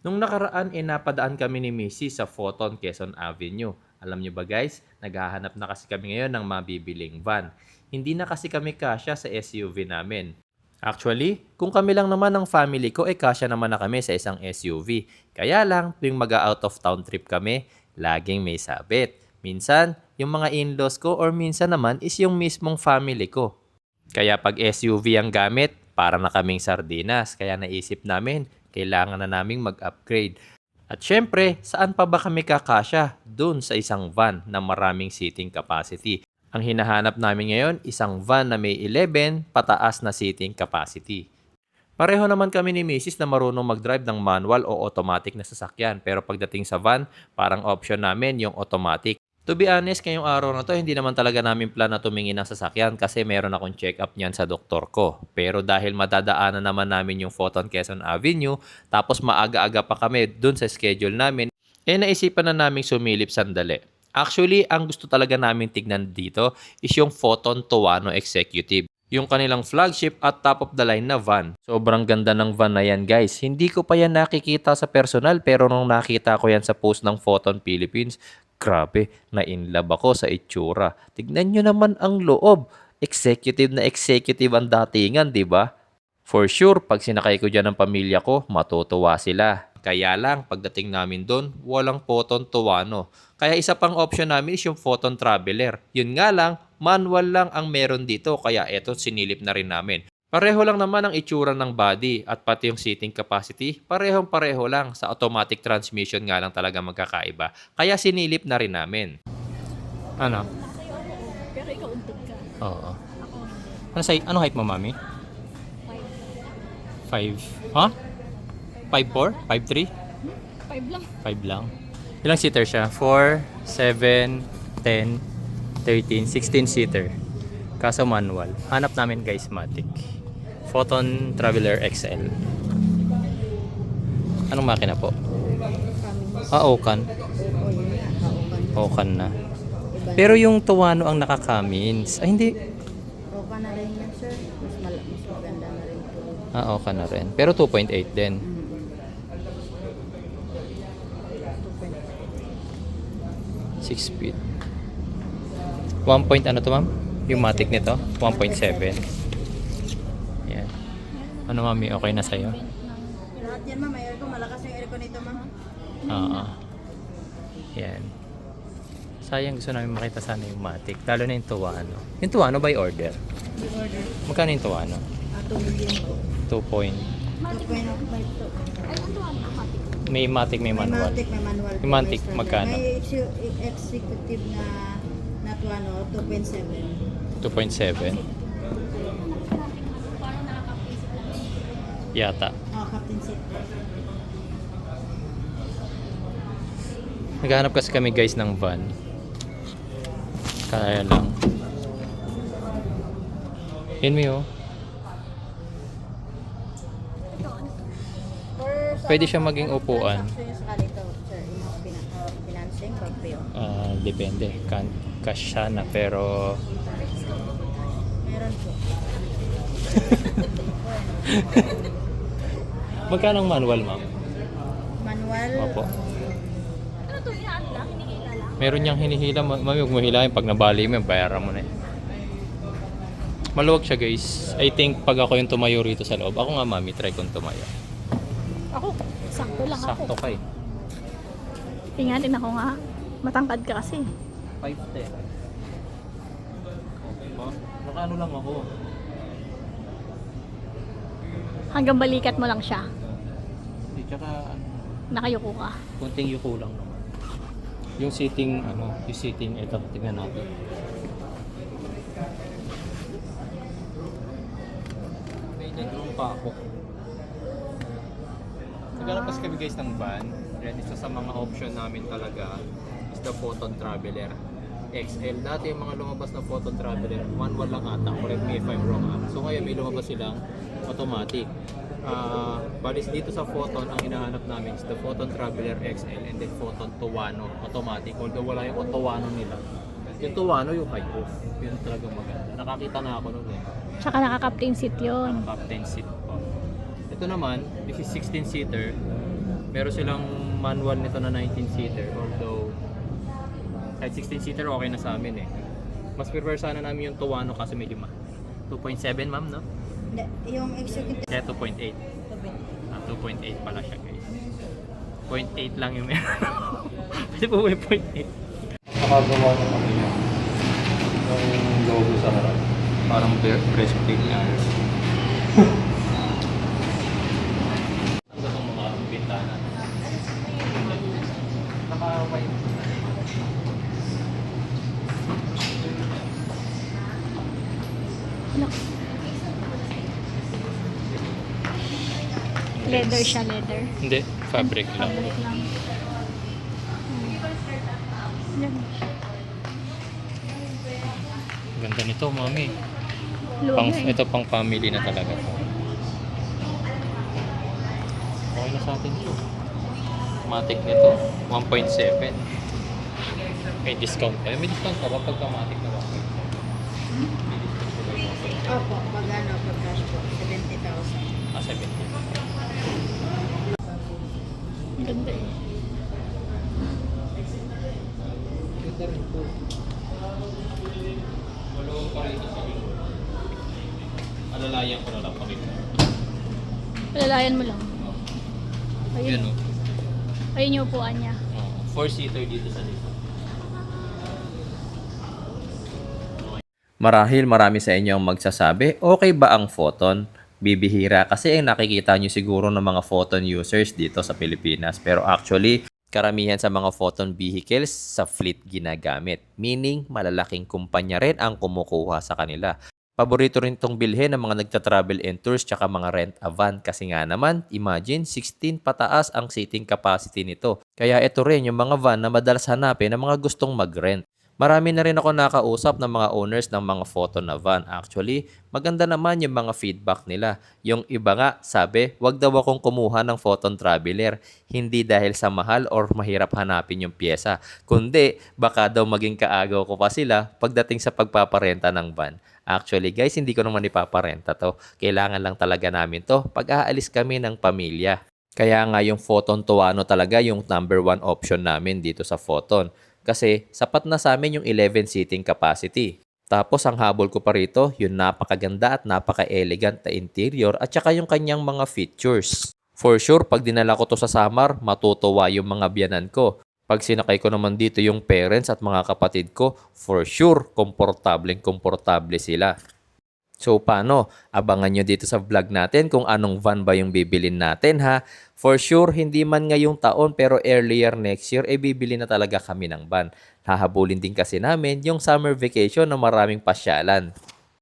Nung nakaraan, napadaan kami ni Missy sa Photon, Quezon Avenue. Alam nyo ba guys, naghahanap na kasi kami ngayon ng mabibiling van. Hindi na kasi kami kasya sa SUV namin. Actually, kung kami lang naman ng family ko, kasya naman na kami sa isang SUV. Kaya lang, tuwing mag-out of town trip kami, laging may sabit. Minsan, yung mga in-laws ko or minsan naman is yung mismong family ko. Kaya pag SUV ang gamit, para na kaming sardinas. Kaya naisip namin, kailangan na naming mag-upgrade. At syempre, saan pa ba kami kakasya? Doon sa isang van na maraming seating capacity. Ang hinahanap namin ngayon, isang van na may 11 pataas na seating capacity. Pareho naman kami ni Mrs. na marunong mag-drive ng manual o automatic na sasakyan. Pero pagdating sa van, parang option namin yung automatic. To be honest, ngayong araw na to, hindi naman talaga namin plan na tumingin ng sasakyan kasi meron akong check-up niyan sa doktor ko. Pero dahil madadaanan naman namin yung Photon Quezon Avenue, tapos maaga-aga pa kami dun sa schedule namin, naisipan na naming sumilip sandali. Actually, ang gusto talaga namin tignan dito is yung Photon Tuano Executive. Yung kanilang flagship at top of the line na van. Sobrang ganda ng van na yan guys. Hindi ko pa yan nakikita sa personal pero nung nakita ko yan sa post ng Photon Philippines, grabe, na-inlove ako sa itsura. Tignan nyo naman ang loob. Executive na executive ang datingan, di ba? For sure, pag sinakay ko dyan ng pamilya ko, matutuwa sila. Kaya lang, pagdating namin doon, walang Photon Tuano. Kaya isa pang option namin is yung Photon Traveler. Yun nga lang, manual lang ang meron dito. Kaya eto, sinilip na rin namin. Pareho lang naman ang itsura ng body at pati yung seating capacity, parehong-pareho lang. Sa automatic transmission nga lang talaga magkakaiba. Kaya sinilip na rin namin. Ano? Pero ikaw untog ka. Oo. Ako, Ano height mo, mami? 5. Ha? 5'4"? 5'3"? 5 lang. 5 lang. Ilang seater siya? 4, 7, 10, 13, 16 seater. Kaso manual. Hanap namin guys, Matic. Photon Traveler XL. Anong makina po? Okan. Oo, yun nga. Okan. Okan na. Iba Pero yung Tuano ang naka-Cummins. Ay, hindi. Okan na rin yan, sir. Mas maganda na rin po. Okan na rin. Pero 2.8 din. 6 feet. 1 point ano to, ma'am? Yung Matic nito? 1.7. Yan. Ano, mami? Okay na sa'yo? Lahat yan, ma'am. May aircon. Malakas yung aircon nito, ma'am. Oo. Yan. Sayang, gusto namin makita sana yung Matic. Lalo na yung Tuano. Yung Tuano by order. The order. Magkano yung Tuano? 2 million po. 2 point. 2.5 to. Ay, ang tuwan ako. May Matic, may May manual. Matic, may manual. Yung po, Matic, may standard. magkano? May executive na tuwano, 2.7. 2.7. Yata. Captain seat. Naghahanap kasi kami guys ng van. Kaya lang. Yun mo yun. Pwede siya maging upuan. Sa kanito, sir, yung financing, pagpayo. Depende. Cash siya na pero Meron po. magkano ang manual, ma'am? Manual. Opo. Ano to, ihaan lang? Hinihila lang? Meron niyang hinihila. Mami, huwag mo hilahin. Pag nabali mo, bayaran mo na eh. Maluwag siya guys. I think pag ako yung tumayo rito sa loob. Ako nga, mami, try kong tumayo. Ako, sakto lang Sakto ako. ka eh. Tingnan ako nga. Matangkad ka kasi. 5'10". Okay ba? Nakano lang ako. Hanggang balikat mo lang siya. Hindi, tsaka Nakayuko ka. kunting yuko lang naman. Yung seating, yung seating, ito, tingnan natin. May nag-room pa ako. Naghanap kasi kami guys ng van. Then isa sa mga option namin talaga is the Photon Traveler XL. Dati yung mga lumabas na Photon Traveler, manual lang ata. Correct me if I'm wrong. So ngayon may lumabas silang automatic. Balis dito sa Photon, ang hinahanap namin is the Photon Traveler XL and then Photon Tuano automatic. Although wala yung Tuano nila. Yung Tuano yung high roof. Yun talagang maganda. Nakakita na ako nun eh. Tsaka naka-captain seat yun. Captain seat po. Ito naman, this is 16-seater. Meron silang manual nito na 19-seater. Although, kahit 16-seater okay na sa amin eh. Mas prefer sana namin yung Tuano kasi medyo 2.7 ma'am, no? Hindi, yung executive. Kaya 2.8. 2.8 pala siya guys. 0.8 lang yung meron. Kasi po may 0.8. Nakagawa ng ano niya. Yung logo sa harap. Parang breastplate na. Ang gano'ng mga bintana. Naka-white. Leather siya, leather. Hindi, fabric lang. Fabric lang. Yan. Ganda nito, mami. Luwag na eh. Ito pang family na talaga to. Okay na sa atin to. Matic nito, 1.7. May discount pa. May discount pa ba pagka Matic na 1.7? Opo, pag ano, pag cash po, 70,000. 70. Ang ganda eh. Ganda rin to. Walo pa rin sa linggo. Alalayan ko na lang pakita. Palalayan mo lang. Yan Ayun. o. Ayun yung upuan niya. 4-seater dito sa likod. Marahil marami sa inyo ang magsasabi, okay ba ang Photon? Bibihira kasi ang nakikita nyo siguro ng mga Photon users dito sa Pilipinas. Pero actually, karamihan sa mga Photon vehicles sa fleet ginagamit. Meaning, malalaking kumpanya rin ang kumukuha sa kanila. Paborito rin itong bilhin ng mga nagta-travel and tours tsaka mga rent-a-van kasi nga naman, imagine 16 pataas ang seating capacity nito. Kaya ito rin yung mga van na madalas hanapin ng mga gustong mag-rent. Marami na rin ako nakausap ng mga owners ng mga Photon na van. Actually, maganda naman yung mga feedback nila. Yung iba nga, sabi, wag daw akong kumuha ng Photon Traveler. Hindi dahil sa mahal or mahirap hanapin yung pyesa. Kundi, baka daw maging kaagaw ko pa sila pagdating sa pagpaparenta ng van. Actually guys, hindi ko naman ipaparenta to. Kailangan lang talaga namin to pag aalis kami ng pamilya. Kaya nga yung Photon Tuano talaga yung number 1 option namin dito sa Photon. Kasi sapat na sa amin yung 11 seating capacity. Tapos ang habol ko pa rito, yung napakaganda at napaka-elegant na interior at saka yung kanyang mga features. For sure, pag dinala ko to sa Samar, matutuwa yung mga biyanan ko. Pag sinakay ko naman dito yung parents at mga kapatid ko, for sure, komportable sila. So paano? Abangan nyo dito sa vlog natin kung anong van ba yung bibilin natin ha. For sure, hindi man ngayong taon pero earlier next year, bibili na talaga kami ng van. Hahabulin din kasi namin yung summer vacation na maraming pasyalan.